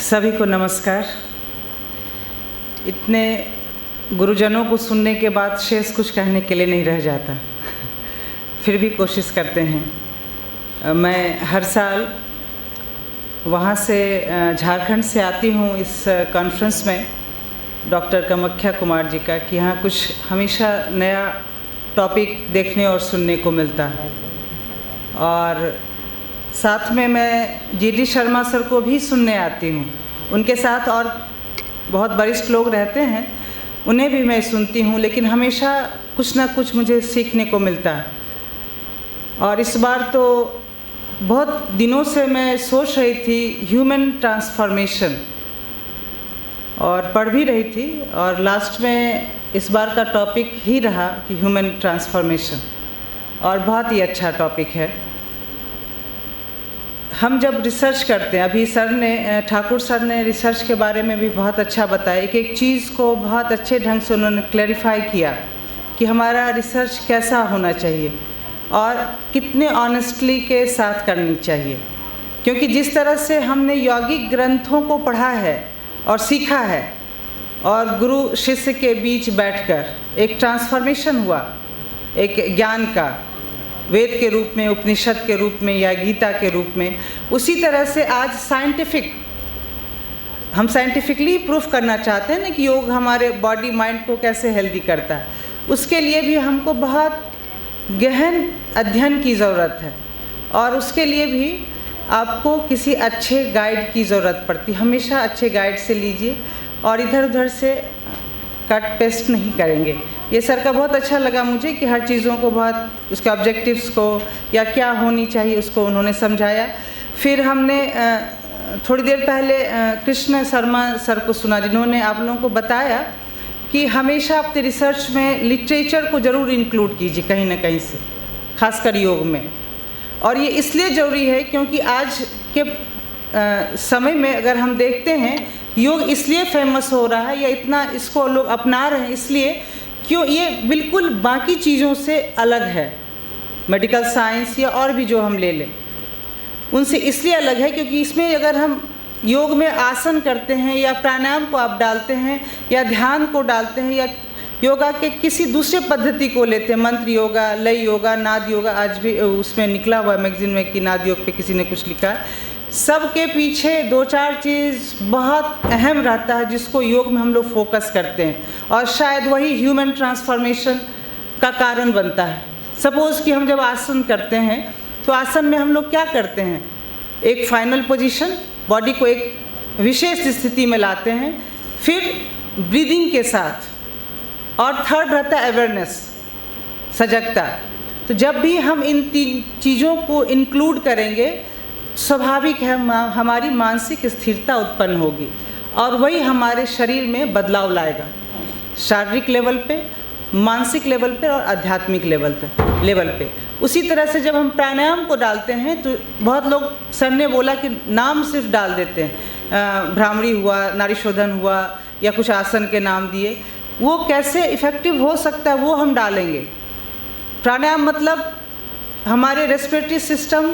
सभी को नमस्कार। इतने गुरुजनों को सुनने के बाद शेष कुछ कहने के लिए नहीं रह जाता, फिर भी कोशिश करते हैं। मैं हर साल वहाँ से झारखंड से आती हूँ इस कॉन्फ्रेंस में डॉक्टर कामाख्या कुमार जी का, कि यहाँ कुछ हमेशा नया टॉपिक देखने और सुनने को मिलता है। और साथ में मैं जी.डी. शर्मा सर को भी सुनने आती हूँ। उनके साथ और बहुत वरिष्ठ लोग रहते हैं, उन्हें भी मैं सुनती हूँ, लेकिन हमेशा कुछ ना कुछ मुझे सीखने को मिलता है। और इस बार तो बहुत दिनों से मैं सोच रही थी ह्यूमन ट्रांसफॉर्मेशन, और पढ़ भी रही थी, और लास्ट में इस बार का टॉपिक ही रहा कि ह्यूमन ट्रांसफॉर्मेशन, और बहुत ही अच्छा टॉपिक है। हम जब रिसर्च करते हैं, अभी ठाकुर सर ने रिसर्च के बारे में भी बहुत अच्छा बताया, एक एक चीज़ को बहुत अच्छे ढंग से उन्होंने क्लैरिफाई किया कि हमारा रिसर्च कैसा होना चाहिए और कितने ऑनेस्टली के साथ करनी चाहिए। क्योंकि जिस तरह से हमने यौगिक ग्रंथों को पढ़ा है और सीखा है, और गुरु शिष्य के बीच बैठकर एक ट्रांसफॉर्मेशन हुआ, एक ज्ञान का, वेद के रूप में, उपनिषद के रूप में या गीता के रूप में, उसी तरह से आज हम साइंटिफिकली प्रूफ करना चाहते हैं ना कि योग हमारे बॉडी माइंड को कैसे हेल्दी करता है। उसके लिए भी हमको बहुत गहन अध्ययन की ज़रूरत है, और उसके लिए भी आपको किसी अच्छे गाइड की ज़रूरत पड़ती। हमेशा अच्छे गाइड से लीजिए और इधर उधर से कट पेस्ट नहीं करेंगे। ये सर का बहुत अच्छा लगा मुझे कि हर चीज़ों को बहुत उसके ऑब्जेक्टिव्स को या क्या होनी चाहिए उसको उन्होंने समझाया। फिर हमने थोड़ी देर पहले कृष्ण शर्मा सर को सुना, जिन्होंने आप लोगों को बताया कि हमेशा अपने रिसर्च में लिटरेचर को ज़रूर इंक्लूड कीजिए कहीं ना कहीं से, खासकर योग में। और ये इसलिए ज़रूरी है क्योंकि आज के समय में अगर हम देखते हैं, योग इसलिए फेमस हो रहा है या इतना इसको लोग अपना रहे हैं इसलिए क्यों ये बिल्कुल बाकी चीज़ों से अलग है। मेडिकल साइंस या और भी जो हम ले लें, उनसे इसलिए अलग है क्योंकि इसमें अगर हम योग में आसन करते हैं या प्राणायाम को आप डालते हैं या ध्यान को डालते हैं या योगा के किसी दूसरे पद्धति को लेते हैं, मंत्र योगा, लय योगा, नाद योगा, आज भी उसमें निकला हुआ है मैगजीन में कि नाद योग पे किसी ने कुछ लिखा है। सबके पीछे दो चार चीज़ बहुत अहम रहता है जिसको योग में हम लोग फोकस करते हैं, और शायद वही ह्यूमन ट्रांसफॉर्मेशन का कारण बनता है। सपोज़ कि हम जब आसन करते हैं तो आसन में हम लोग क्या करते हैं, एक फाइनल पोजीशन, बॉडी को एक विशेष स्थिति में लाते हैं, फिर ब्रीदिंग के साथ, और थर्ड रहता है अवेयरनेस, सजगता। तो जब भी हम इन तीन चीज़ों को इंक्लूड करेंगे, स्वाभाविक है हमारी मानसिक स्थिरता उत्पन्न होगी, और वही हमारे शरीर में बदलाव लाएगा, शारीरिक लेवल पे, मानसिक लेवल पे और आध्यात्मिक लेवल पे। उसी तरह से जब हम प्राणायाम को डालते हैं तो बहुत लोग, सर ने बोला कि नाम सिर्फ डाल देते हैं, भ्रामरी हुआ, नाड़ी शोधन हुआ, या कुछ आसन के नाम दिए। वो कैसे इफ़ेक्टिव हो सकता है वो हम डालेंगे। प्राणायाम मतलब हमारे रेस्पिरेटरी सिस्टम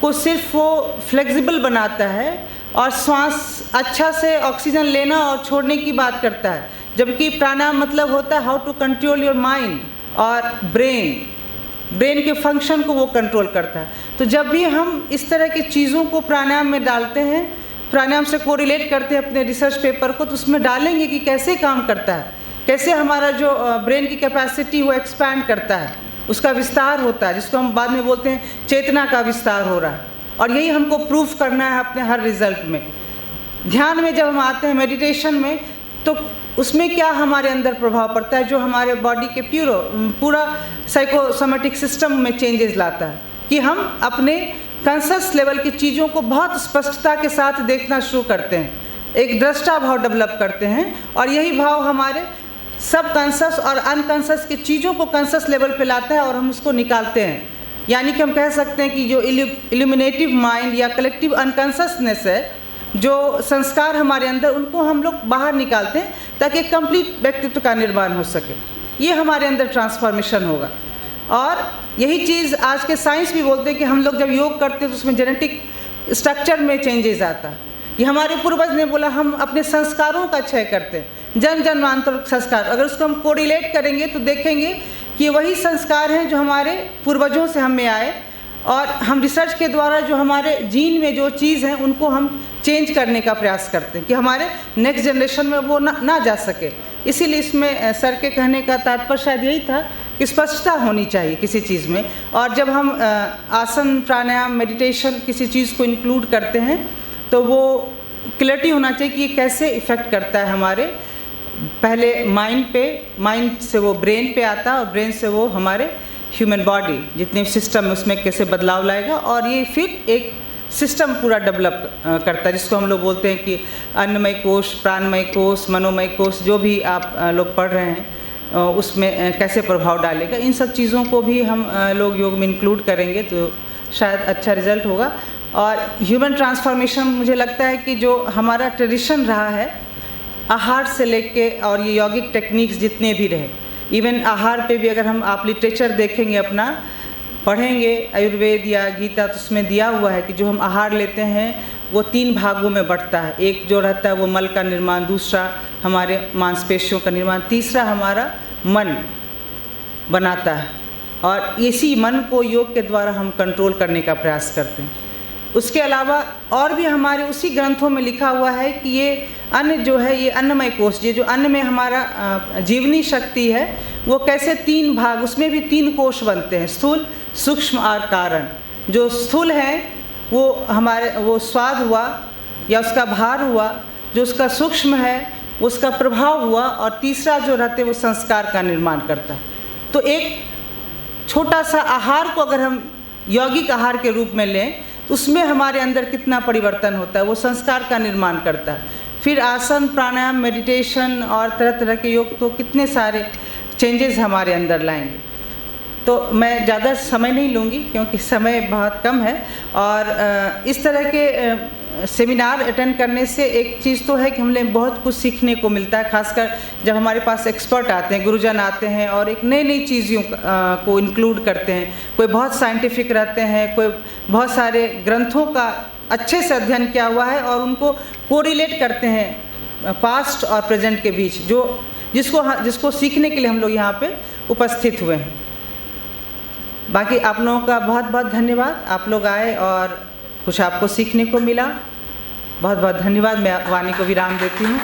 को सिर्फ वो फ्लेक्सिबल बनाता है और श्वास अच्छा से ऑक्सीजन लेना और छोड़ने की बात करता है, जबकि प्राणायाम मतलब होता है how to control your mind और ब्रेन के फंक्शन को वो कंट्रोल करता है। तो जब भी हम इस तरह की चीज़ों को प्राणायाम में डालते हैं, प्राणायाम से कोरिलेट करते हैं अपने रिसर्च पेपर को, तो उसमें डालेंगे कि कैसे काम करता है, कैसे हमारा जो ब्रेन की कैपेसिटी वो एक्सपैंड करता है, उसका विस्तार होता है, जिसको हम बाद में बोलते हैं चेतना का विस्तार हो रहा है। और यही हमको प्रूफ करना है अपने हर रिजल्ट में। ध्यान में जब हम आते हैं, मेडिटेशन में, तो उसमें क्या हमारे अंदर प्रभाव पड़ता है, जो हमारे बॉडी के पूरा साइकोसोमेटिक सिस्टम में चेंजेस लाता है, कि हम अपने कॉन्शियस लेवल की चीज़ों को बहुत स्पष्टता के साथ देखना शुरू करते हैं, एक दृष्टा भाव डेवलप करते हैं, और यही भाव हमारे सब कॉन्शियस और अनकॉन्शियस की चीज़ों को कॉन्शियस लेवल पे लाता है और हम उसको निकालते हैं। यानी कि हम कह सकते हैं कि जो इल्यूमिनेटिव माइंड या कलेक्टिव अनकॉन्शियसनेस है, जो संस्कार हमारे अंदर, उनको हम लोग बाहर निकालते हैं ताकि कंप्लीट व्यक्तित्व का निर्माण हो सके। ये हमारे अंदर ट्रांसफॉर्मेशन होगा। और यही चीज़ आज के साइंस भी बोलते हैं कि हम लोग जब योग करते हैं तो उसमें जेनेटिक स्ट्रक्चर में चेंजेस आता है। ये हमारे पूर्वज ने बोला, हम अपने संस्कारों का क्षय करते हैं, जन्म जन्मांतर संस्कार। अगर उसको हम कोरिलेट करेंगे तो देखेंगे कि वही संस्कार हैं जो हमारे पूर्वजों से हमें आए, और हम रिसर्च के द्वारा जो हमारे जीन में जो चीज़ हैं उनको हम चेंज करने का प्रयास करते हैं कि हमारे नेक्स्ट जनरेशन में वो ना जा सके। इसीलिए इसमें सर के कहने का तात्पर्य शायद यही था कि स्पष्टता होनी चाहिए किसी चीज़ में। और जब हम आसन, प्राणायाम, मेडिटेशन किसी चीज़ को इंक्लूड करते हैं तो वो क्लैरिटी होना चाहिए कि ये कैसे इफ़ेक्ट करता है हमारे पहले माइंड पे, माइंड से वो ब्रेन पे आता है, और ब्रेन से वो हमारे ह्यूमन बॉडी जितने सिस्टम है उसमें कैसे बदलाव लाएगा, और ये फिर एक सिस्टम पूरा डेवलप करता है, जिसको हम लोग बोलते हैं कि अन्नमय कोश, प्राणमय कोश, मनोमय कोश, जो भी आप लोग पढ़ रहे हैं उसमें कैसे प्रभाव डालेगा। इन सब चीज़ों को भी हम लोग योग में इंक्लूड करेंगे तो शायद अच्छा रिजल्ट होगा। और ह्यूमन ट्रांसफॉर्मेशन, मुझे लगता है कि जो हमारा ट्रेडिशन रहा है आहार से लेके, और ये यौगिक टेक्निक्स जितने भी रहे, इवन आहार पे भी अगर आप लिटरेचर देखेंगे, अपना पढ़ेंगे आयुर्वेद या गीता, तो उसमें दिया हुआ है कि जो हम आहार लेते हैं वो 3 भागों में बंटता है। एक जो रहता है वो मल का निर्माण, दूसरा हमारे मांसपेशियों का निर्माण, तीसरा हमारा मन बनाता है, और इसी मन को योग के द्वारा हम कंट्रोल करने का प्रयास करते हैं। उसके अलावा और भी हमारे उसी ग्रंथों में लिखा हुआ है कि ये अन्न जो है, ये अन्नमय कोश, ये जो अन्न में हमारा जीवनी शक्ति है वो कैसे 3 भाग, उसमें भी 3 कोश बनते हैं, स्थूल, सूक्ष्म और कारण। जो स्थूल है वो हमारे वो स्वाद हुआ या उसका भार हुआ, जो उसका सूक्ष्म है उसका प्रभाव हुआ, और तीसरा जो रहते वो संस्कार का निर्माण करता है। तो एक छोटा सा आहार को अगर हम यौगिक आहार के रूप में लें तो उसमें हमारे अंदर कितना परिवर्तन होता है, वो संस्कार का निर्माण करता है। फिर आसन, प्राणायाम, मेडिटेशन और तरह तरह के योग तो कितने सारे चेंजेस हमारे अंदर लाएंगे। तो मैं ज़्यादा समय नहीं लूँगी क्योंकि समय बहुत कम है, और इस तरह के सेमिनार अटेंड करने से एक चीज़ तो है कि हमें बहुत कुछ सीखने को मिलता है, खासकर जब हमारे पास एक्सपर्ट आते हैं, गुरुजन आते हैं और एक नई नई चीज़ों को इंक्लूड करते हैं। कोई बहुत साइंटिफिक रहते हैं, कोई बहुत सारे ग्रंथों का अच्छे से अध्ययन किया हुआ है और उनको कोरिलेट करते हैं पास्ट और प्रेजेंट के बीच, जिसको सीखने के लिए हम लोग यहाँ पे उपस्थित हुए हैं। बाकी आप लोगों का बहुत बहुत धन्यवाद, आप लोग आए और कुछ आपको सीखने को मिला। बहुत बहुत धन्यवाद। मैं वाणी को विराम देती हूँ।